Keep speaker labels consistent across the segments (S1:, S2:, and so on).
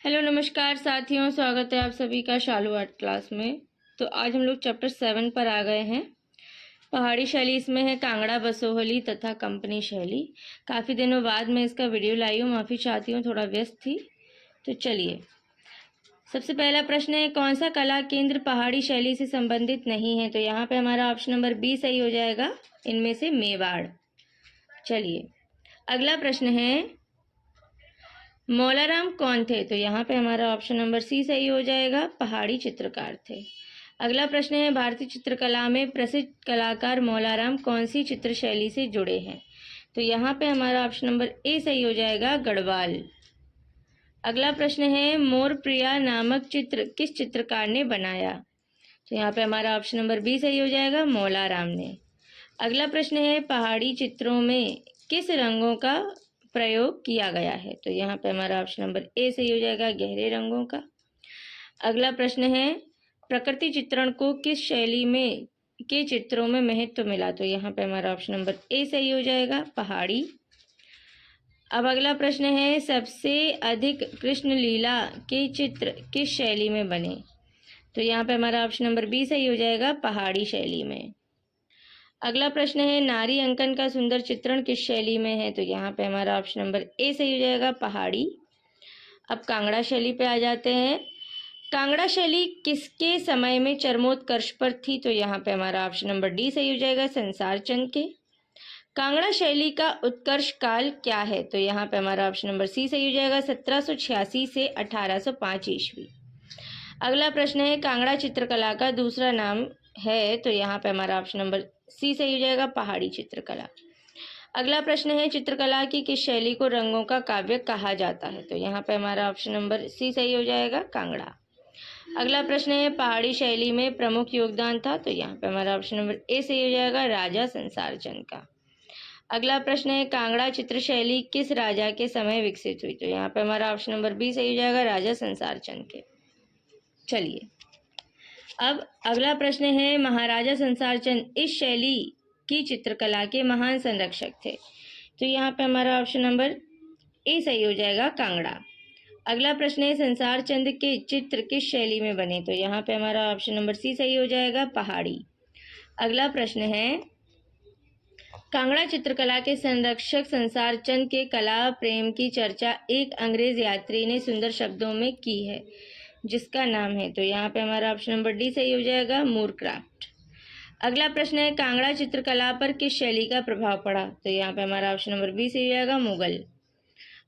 S1: Hello नमस्कार साथियों, स्वागत है आप सभी का शालू आर्ट क्लास में। तो आज हम लोग चैप्टर 7 पर आ गए हैं। पहाड़ी शैली इसमें है कांगड़ा, बसोहली तथा कंपनी शैली। काफ़ी दिनों बाद मैं इसका वीडियो लाई हूँ, माफ़ी चाहती हूँ, थोड़ा व्यस्त थी। तो चलिए, सबसे पहला प्रश्न है, कौन सा कला केंद्र पहाड़ी शैली से संबंधित नहीं है? तो यहाँ पे हमारा ऑप्शन नंबर बी सही हो जाएगा, इनमें से मेवाड़। चलिए, अगला प्रश्न है, मौलाराम कौन थे? तो यहाँ पे हमारा ऑप्शन नंबर सी सही हो जाएगा, पहाड़ी चित्रकार थे। अगला प्रश्न है, भारतीय चित्रकला में प्रसिद्ध कलाकार मौलाराम कौन सी चित्र शैली से जुड़े हैं? तो यहाँ पे हमारा ऑप्शन नंबर ए सही हो जाएगा, गढ़वाल। अगला प्रश्न है, मोर प्रिया नामक चित्र किस चित्रकार ने बनाया? तो यहाँ पे हमारा ऑप्शन नंबर बी सही हो जाएगा, मौलाराम ने। अगला प्रश्न है, पहाड़ी चित्रों में किस रंगों का प्रयोग किया गया है? तो यहाँ पे हमारा ऑप्शन नंबर ए सही हो जाएगा, गहरे रंगों का। अगला प्रश्न है, प्रकृति चित्रण को किस शैली में के चित्रों में महत्व मिला? तो यहाँ पे हमारा ऑप्शन नंबर ए सही हो जाएगा, पहाड़ी। अब अगला प्रश्न है, सबसे अधिक कृष्ण लीला के चित्र किस शैली में बने? तो यहाँ पे हमारा ऑप्शन नंबर बी सही हो जाएगा, पहाड़ी शैली में। अगला प्रश्न है, नारी अंकन का सुंदर चित्रण किस शैली में है? तो यहाँ पे हमारा ऑप्शन नंबर ए सही हो जाएगा, पहाड़ी। अब कांगड़ा शैली पे आ जाते हैं। कांगड़ा शैली किसके समय में चरमोत्कर्ष पर थी? तो यहाँ पे हमारा ऑप्शन नंबर डी सही हो जाएगा, संसार चंद के। कांगड़ा शैली का उत्कर्ष काल क्या है? तो यहाँ पे हमारा ऑप्शन नंबर सी सही हो जाएगा, 1786 से 1805 ईस्वी। अगला प्रश्न है, कांगड़ा चित्रकला का दूसरा नाम है? तो यहाँ पे हमारा ऑप्शन नंबर सी सही हो जाएगा, पहाड़ी चित्रकला। अगला प्रश्न है, चित्रकला की किस शैली को रंगों का काव्य कहा जाता है? तो यहाँ पे हमारा ऑप्शन नंबर सी सही हो जाएगा, कांगड़ा। अगला प्रश्न है, पहाड़ी शैली में प्रमुख योगदान था? तो यहाँ पे हमारा ऑप्शन नंबर ए सही हो जाएगा, राजा संसार चंद का। अगला प्रश्न है, कांगड़ा चित्र शैली किस राजा के समय विकसित हुई? तो यहाँ पे हमारा ऑप्शन नंबर बी सही हो जाएगा, राजा संसार चंद के। चलिए, अब अगला प्रश्न है, महाराजा संसार चंद इस शैली की चित्रकला के महान संरक्षक थे? तो यहाँ पे हमारा ऑप्शन नंबर ए सही हो जाएगा, कांगड़ा। अगला प्रश्न है, संसार चंद के चित्र किस शैली में बने? तो यहाँ पे हमारा ऑप्शन नंबर सी सही हो जाएगा, पहाड़ी। अगला प्रश्न है, कांगड़ा चित्रकला के संरक्षक संसार चंद के कला प्रेम की चर्चा एक अंग्रेज यात्री ने सुंदर शब्दों में की है, जिसका नाम है? तो यहाँ पे हमारा ऑप्शन नंबर डी सही हो जाएगा, मूरक्राफ्ट। अगला प्रश्न है, कांगड़ा चित्रकला पर किस शैली का प्रभाव पड़ा? तो यहाँ पे हमारा ऑप्शन नंबर बी सही हो जाएगा, मुगल।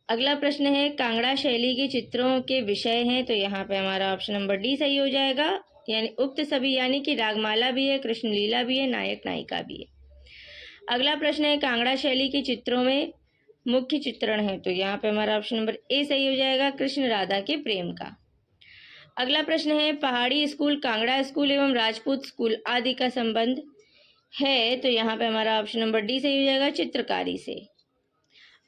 S1: अगला प्रश्न है, कांगड़ा शैली के चित्रों के विषय हैं? तो यहाँ पे हमारा ऑप्शन नंबर डी सही हो जाएगा, यानी उक्त सभी, यानी कि रागमाला भी है, कृष्णलीला भी है, नायक नायिका भी है। अगला प्रश्न है, कांगड़ा शैली के चित्रों में मुख्य चित्रण है? तो यहाँ पे हमारा ऑप्शन नंबर ए सही हो जाएगा, कृष्ण राधा के प्रेम का। अगला प्रश्न है, पहाड़ी स्कूल, कांगड़ा स्कूल एवं राजपूत स्कूल आदि का संबंध है? तो यहाँ पे हमारा ऑप्शन नंबर डी सही हो जाएगा, चित्रकारी से।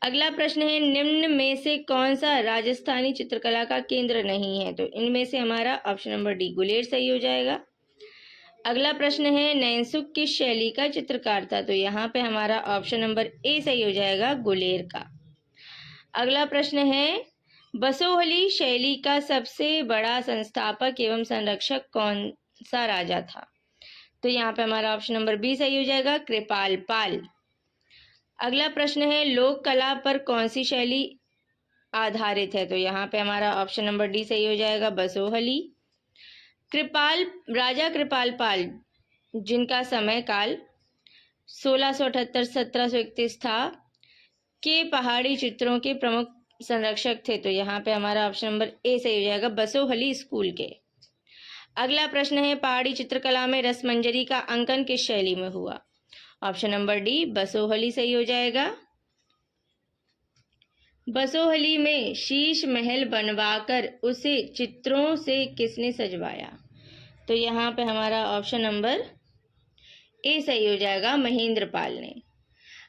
S1: अगला प्रश्न है, निम्न में से कौन सा राजस्थानी चित्रकला का केंद्र नहीं है? तो इनमें से हमारा ऑप्शन नंबर डी, गुलेर सही हो जाएगा। अगला प्रश्न है, नैनसुख किस शैली का चित्रकार था? तो यहाँ पे हमारा ऑप्शन नंबर ए सही हो जाएगा, गुलेर का। अगला प्रश्न है, बसोहली शैली का सबसे बड़ा संस्थापक एवं संरक्षक कौन सा राजा था? तो यहाँ पे हमारा ऑप्शन नंबर बी सही हो जाएगा, कृपाल पाल। अगला प्रश्न है, लोक कला पर कौन सी शैली आधारित है? तो यहाँ पे हमारा ऑप्शन नंबर डी सही हो जाएगा, बसोहली। राजा कृपाल पाल, जिनका समय काल 1678-1731 था, के पहाड़ी चित्रों के प्रमुख संरक्षक थे? तो यहाँ पे हमारा ऑप्शन नंबर ए सही हो जाएगा, बसोहली स्कूल के। अगला प्रश्न है, पहाड़ी चित्रकला में रसमंजरी का अंकन किस शैली में हुआ? ऑप्शन नंबर डी, बसोहली सही हो जाएगा। बसोहली में शीश महल बनवाकर उसे चित्रों से किसने सजवाया? तो यहाँ पे हमारा ऑप्शन नंबर ए सही हो जाएगा, महेंद्र पाल ने।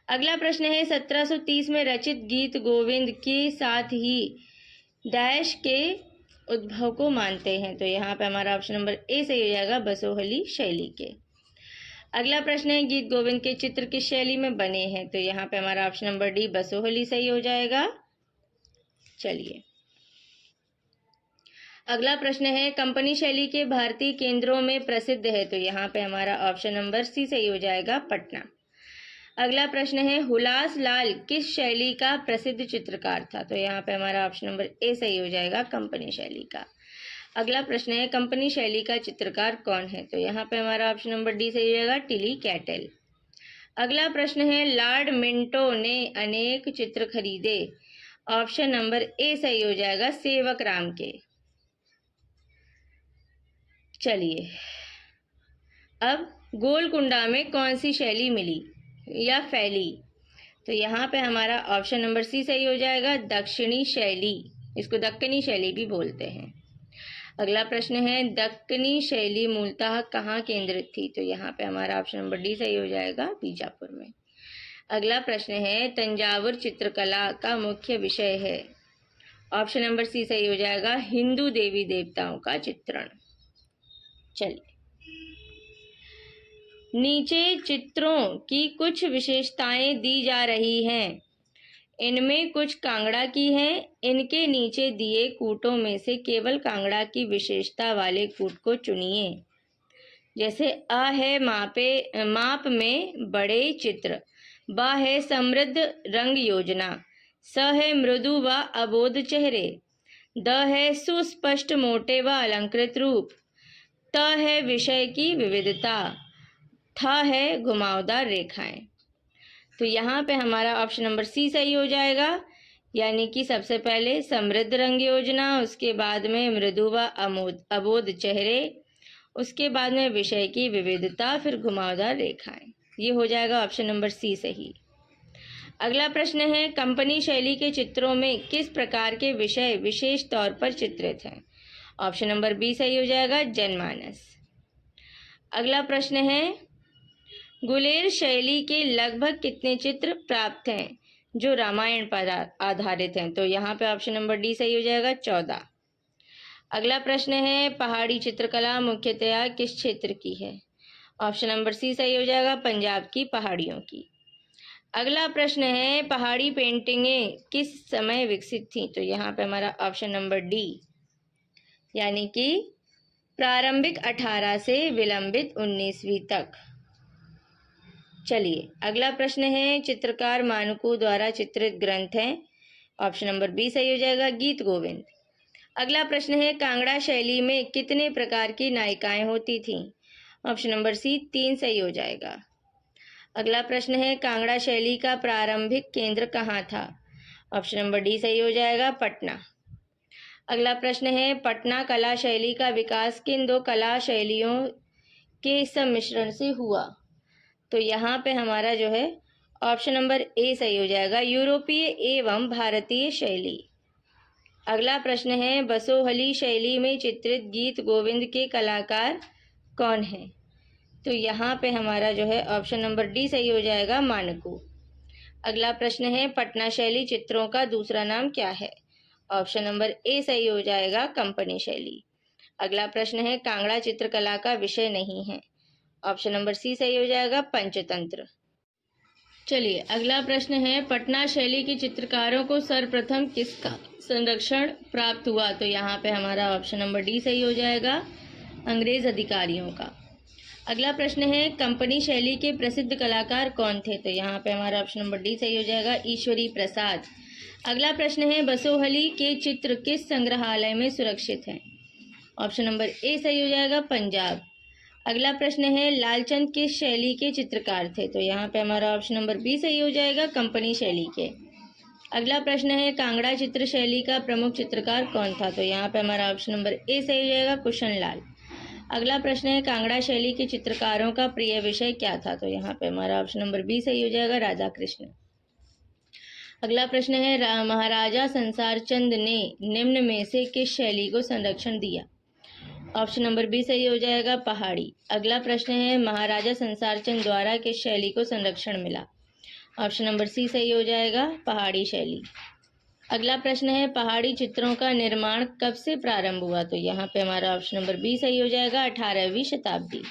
S1: अगला प्रश्न है, 1730 में रचित गीत गोविंद के साथ ही डैश के उद्भव को मानते हैं? तो यहाँ पे हमारा ऑप्शन नंबर ए सही हो जाएगा, बसोहली शैली के। अगला प्रश्न है, गीत गोविंद के चित्र किस शैली में बने हैं? तो यहाँ पे हमारा ऑप्शन नंबर डी, बसोहली सही हो जाएगा। चलिए, अगला प्रश्न है कंपनी शैली के भारतीय केंद्रों में प्रसिद्ध है, तो यहाँ पे हमारा ऑप्शन नंबर सी सही हो जाएगा, पटना। अगला प्रश्न है हुलास लाल किस शैली का प्रसिद्ध चित्रकार था, तो यहाँ पे हमारा ऑप्शन नंबर ए सही हो जाएगा, कंपनी शैली का। अगला प्रश्न है कंपनी शैली का चित्रकार कौन है, तो यहाँ पे हमारा ऑप्शन नंबर डी सही हो जाएगा, टिली कैटल। अगला प्रश्न है लॉर्ड मिंटो ने अनेक चित्र खरीदे, ऑप्शन नंबर ए सही हो जाएगा, सेवक राम के। चलिए अब गोलकुंडा में कौन सी शैली मिली या फैली, तो यहाँ पे हमारा ऑप्शन नंबर सी सही हो जाएगा, दक्षिणी शैली। इसको दक्कनी शैली भी बोलते हैं। अगला प्रश्न है दक्कनी शैली मूलतः कहाँ केंद्रित थी, तो यहाँ पे हमारा ऑप्शन नंबर डी सही हो जाएगा, बीजापुर में। अगला प्रश्न है तंजावुर चित्रकला का मुख्य विषय है, ऑप्शन नंबर सी सही हो जाएगा, हिंदू देवी देवताओं का चित्रण। चलिए नीचे चित्रों की कुछ विशेषताएं दी जा रही हैं, इनमें कुछ कांगड़ा की हैं, इनके नीचे दिए कूटों में से केवल कांगड़ा की विशेषता वाले कूट को चुनिए। जैसे अ है माप में बड़े चित्र, ब है समृद्ध रंग योजना, स है मृदु व अबोध चेहरे, द है सुस्पष्ट मोटे व अलंकृत रूप, त है विषय की विविधता, थ है घुमावदार रेखाएं। तो यहाँ पे हमारा ऑप्शन नंबर सी सही हो जाएगा, यानी कि सबसे पहले समृद्ध रंग योजना, उसके बाद में मृदु व अबोध चेहरे, उसके बाद में विषय की विविधता, फिर घुमावदार रेखाएं। ये हो जाएगा ऑप्शन नंबर सी सही। अगला प्रश्न है कंपनी शैली के चित्रों में किस प्रकार के विषय विशेष तौर पर चित्रित हैं, ऑप्शन नंबर बी सही हो जाएगा, जनमानस। अगला प्रश्न है गुलेर शैली के लगभग कितने चित्र प्राप्त हैं जो रामायण पर आधारित हैं, तो यहाँ पे ऑप्शन नंबर डी सही हो जाएगा, 14। अगला प्रश्न है पहाड़ी चित्रकला मुख्यतया किस क्षेत्र की है, ऑप्शन नंबर सी सही हो जाएगा, पंजाब की पहाड़ियों की। अगला प्रश्न है पहाड़ी पेंटिंगें किस समय विकसित थी, तो यहाँ पे हमारा ऑप्शन नंबर डी, यानी कि प्रारंभिक 18 से विलंबित 19वीं तक। चलिए अगला प्रश्न है चित्रकार मानकू द्वारा चित्रित ग्रंथ है, ऑप्शन नंबर बी सही हो जाएगा, गीत गोविंद। अगला प्रश्न है कांगड़ा शैली में कितने प्रकार की नायिकाएं होती थीं, ऑप्शन नंबर सी 3 सही हो जाएगा। अगला प्रश्न है कांगड़ा शैली का प्रारंभिक केंद्र कहाँ था, ऑप्शन नंबर डी सही हो जाएगा, पटना। अगला प्रश्न है पटना कला शैली का विकास किन दो कला शैलियों के सम्मिश्रण से हुआ, तो यहाँ पे हमारा जो है ऑप्शन नंबर ए सही हो जाएगा, यूरोपीय एवं भारतीय शैली। अगला प्रश्न है बसोहली शैली में चित्रित गीत गोविंद के कलाकार कौन हैं, तो यहाँ पे हमारा जो है ऑप्शन नंबर डी सही हो जाएगा, मानकू। अगला प्रश्न है पटना शैली चित्रों का दूसरा नाम क्या है, ऑप्शन नंबर ए सही हो जाएगा, कंपनी शैली। अगला प्रश्न है कांगड़ा चित्रकला का विषय नहीं है, ऑप्शन नंबर सी सही हो जाएगा, पंचतंत्र। चलिए अगला प्रश्न है पटना शैली के चित्रकारों को सर्वप्रथम किसका संरक्षण प्राप्त हुआ, तो यहाँ पे हमारा ऑप्शन नंबर डी सही हो जाएगा, अंग्रेज अधिकारियों का। अगला प्रश्न है कंपनी शैली के प्रसिद्ध कलाकार कौन थे, तो यहाँ पे हमारा ऑप्शन नंबर डी सही हो जाएगा, ईश्वरी प्रसाद। अगला प्रश्न है बसोहली के चित्र किस संग्रहालय में सुरक्षित हैं, ऑप्शन नंबर ए सही हो जाएगा, पंजाब। अगला प्रश्न है लालचंद किस शैली के चित्रकार थे, तो यहाँ पे हमारा ऑप्शन नंबर बी सही हो जाएगा, कंपनी शैली के। अगला प्रश्न है कांगड़ा चित्र शैली का प्रमुख चित्रकार कौन था, तो यहाँ पे हमारा ऑप्शन नंबर ए सही हो जाएगा, कुशन लाल। अगला प्रश्न है कांगड़ा शैली के चित्रकारों का प्रिय विषय क्या था, तो यहाँ पे हमारा ऑप्शन नंबर बी सही हो जाएगा, राधा कृष्ण। अगला प्रश्न है महाराजा संसार चंद ने निम्न में से किस शैली को संरक्षण दिया, ऑप्शन नंबर बी सही हो जाएगा, पहाड़ी। अगला प्रश्न है महाराजा संसार चंद द्वारा किस शैली को संरक्षण मिला, ऑप्शन नंबर सी सही हो जाएगा, पहाड़ी शैली। अगला प्रश्न है पहाड़ी चित्रों का निर्माण कब से प्रारंभ हुआ, तो यहाँ पे हमारा ऑप्शन नंबर बी सही हो जाएगा, 18वीं शताब्दी।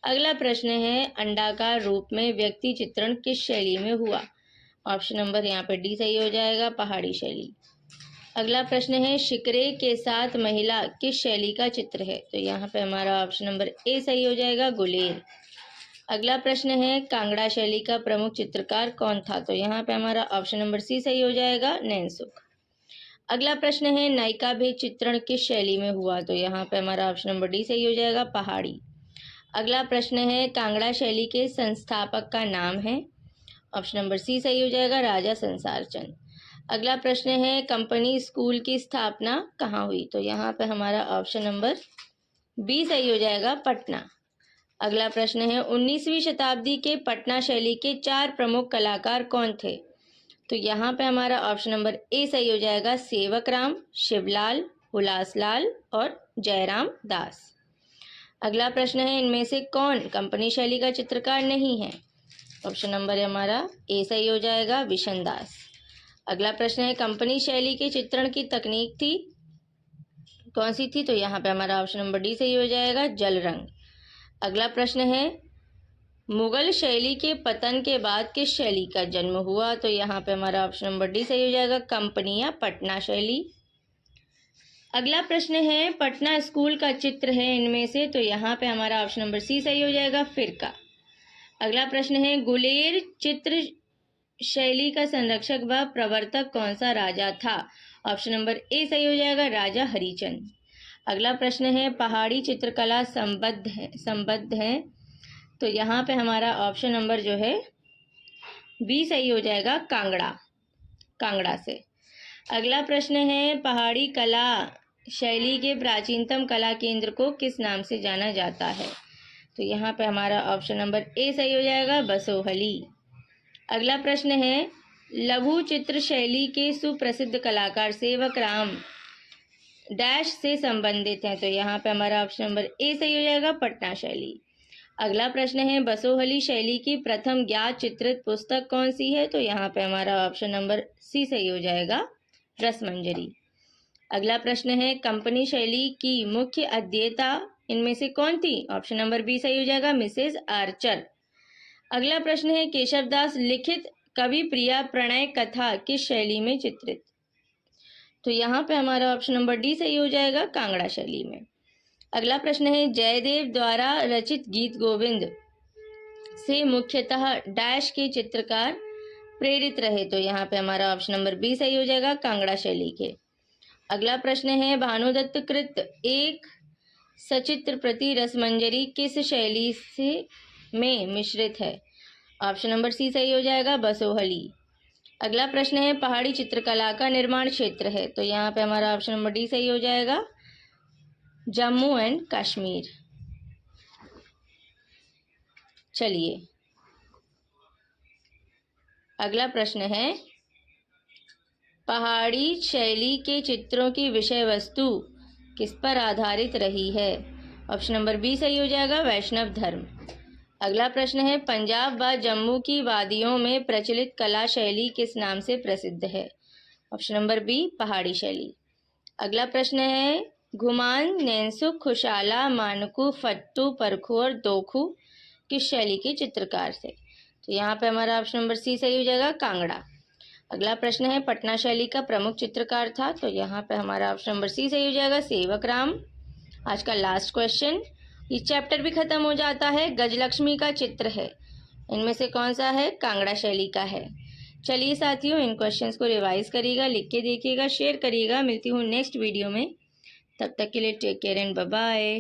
S1: अगला प्रश्न है अंडाकार रूप में व्यक्ति चित्रण किस शैली में हुआ, ऑप्शन नंबर यहाँ पे डी सही हो जाएगा, पहाड़ी शैली। अगला प्रश्न है शिकरे के साथ महिला किस शैली का चित्र है? तो यहाँ पे हमारा ऑप्शन नंबर ए सही हो जाएगा, गुलेर। अगला प्रश्न है कांगड़ा शैली का प्रमुख चित्रकार कौन था? तो यहाँ पे हमारा ऑप्शन नंबर सी सही हो जाएगा, नैनसुख। अगला प्रश्न है नायिका भेद चित्रण किस शैली में हुआ? तो यहाँ पे हमारा ऑप्शन नंबर डी सही हो जाएगा, पहाड़ी। अगला प्रश्न है कांगड़ा शैली के संस्थापक का नाम है? ऑप्शन नंबर सी सही हो जाएगा, राजा संसार चंद। अगला प्रश्न है कंपनी स्कूल की स्थापना कहाँ हुई? तो यहाँ पे हमारा ऑप्शन नंबर बी सही हो जाएगा, पटना। अगला प्रश्न है 19वीं शताब्दी के पटना शैली के 4 प्रमुख कलाकार कौन थे? तो यहाँ पे हमारा ऑप्शन नंबर ए सही हो जाएगा, सेवक राम, शिवलाल, हुलासलाल और जयराम दास। अगला प्रश्न है इनमें से कौन कंपनी शैली का चित्रकार नहीं है? ऑप्शन नंबर हमारा ए सही हो जाएगा, विशन दास। अगला प्रश्न है कंपनी शैली के चित्रण की तकनीक थी कौन सी थी? तो यहाँ पे हमारा ऑप्शन नंबर डी सही हो जाएगा, जल रंग। अगला प्रश्न है मुगल शैली के पतन के बाद किस शैली का जन्म हुआ? तो यहाँ पे हमारा ऑप्शन नंबर डी सही हो जाएगा, कंपनी या पटना शैली। अगला प्रश्न है पटना स्कूल का चित्र है इनमें से? तो यहाँ पे हमारा ऑप्शन नंबर सी सही हो जाएगा, फिरका। अगला प्रश्न है गुलेर चित्र शैली का संरक्षक व प्रवर्तक कौन सा राजा था? ऑप्शन नंबर ए सही हो जाएगा, राजा हरिचंद। अगला प्रश्न है पहाड़ी चित्रकला संबद्ध है तो यहाँ पे हमारा ऑप्शन नंबर जो है बी सही हो जाएगा, कांगड़ा से। अगला प्रश्न है पहाड़ी कला शैली के प्राचीनतम कला केंद्र को किस नाम से जाना जाता है? तो यहाँ पे हमारा ऑप्शन नंबर ए सही हो जाएगा, बसोहली। अगला प्रश्न है लघु चित्र शैली के सुप्रसिद्ध कलाकार सेवक राम डैश से संबंधित हैं? तो यहाँ पे हमारा ऑप्शन नंबर ए सही हो जाएगा, पटना शैली। अगला प्रश्न है बसोहली शैली की प्रथम ज्ञात चित्रित पुस्तक कौन सी है? तो यहाँ पे हमारा ऑप्शन नंबर सी सही हो जाएगा, रसमंजरी। अगला प्रश्न है कंपनी शैली की मुख्य अध्येता इनमें से कौन थी? ऑप्शन नंबर बी सही हो जाएगा, मिसेस आर्चर। अगला प्रश्न है केशवदास लिखित कवि प्रिया प्रणय कथा किस शैली में चित्रित? तो यहाँ पे हमारा ऑप्शन नंबर डी सही हो जाएगा, कांगड़ा शैली में। अगला प्रश्न है जयदेव द्वारा रचित गीत गोविंद से मुख्यतः डैश के चित्रकार प्रेरित रहे? तो यहाँ पे हमारा ऑप्शन नंबर बी सही हो जाएगा, कांगड़ा शैली के। अगला प्रश्न है भानुदत्त कृत एक सचित्र प्रति रसमंजरी किस शैली से में मिश्रित है? ऑप्शन नंबर सी सही हो जाएगा, बसोहली। अगला प्रश्न है पहाड़ी चित्रकला का निर्माण क्षेत्र है? तो यहाँ पे हमारा ऑप्शन नंबर डी सही हो जाएगा, जम्मू एंड कश्मीर। चलिए अगला प्रश्न है पहाड़ी शैली के चित्रों की विषय वस्तु किस पर आधारित रही है? ऑप्शन नंबर बी सही हो जाएगा, वैष्णव धर्म। अगला प्रश्न है पंजाब व जम्मू की वादियों में प्रचलित कला शैली किस नाम से प्रसिद्ध है? ऑप्शन नंबर बी, पहाड़ी शैली। अगला प्रश्न है घुमान, नैनसुख, खुशाला, मानकू, फट्टू, परखू और दोखू किस शैली के चित्रकार थे? तो यहाँ पे हमारा ऑप्शन नंबर सी सही हो जाएगा, कांगड़ा। अगला प्रश्न है पटना शैली का प्रमुख चित्रकार था? तो यहाँ पे हमारा ऑप्शन नंबर सी सही हो जाएगा, सेवक राम। आज का लास्ट क्वेश्चन, ये चैप्टर भी खत्म हो जाता है। गजलक्ष्मी का चित्र है, इनमें से कौन सा है? कांगड़ा शैली का है। चलिए साथियों, इन क्वेश्चंस को रिवाइज करिएगा, लिख के देखिएगा, शेयर करिएगा। मिलती हूँ नेक्स्ट वीडियो में, तब तक के लिए take care and bye bye.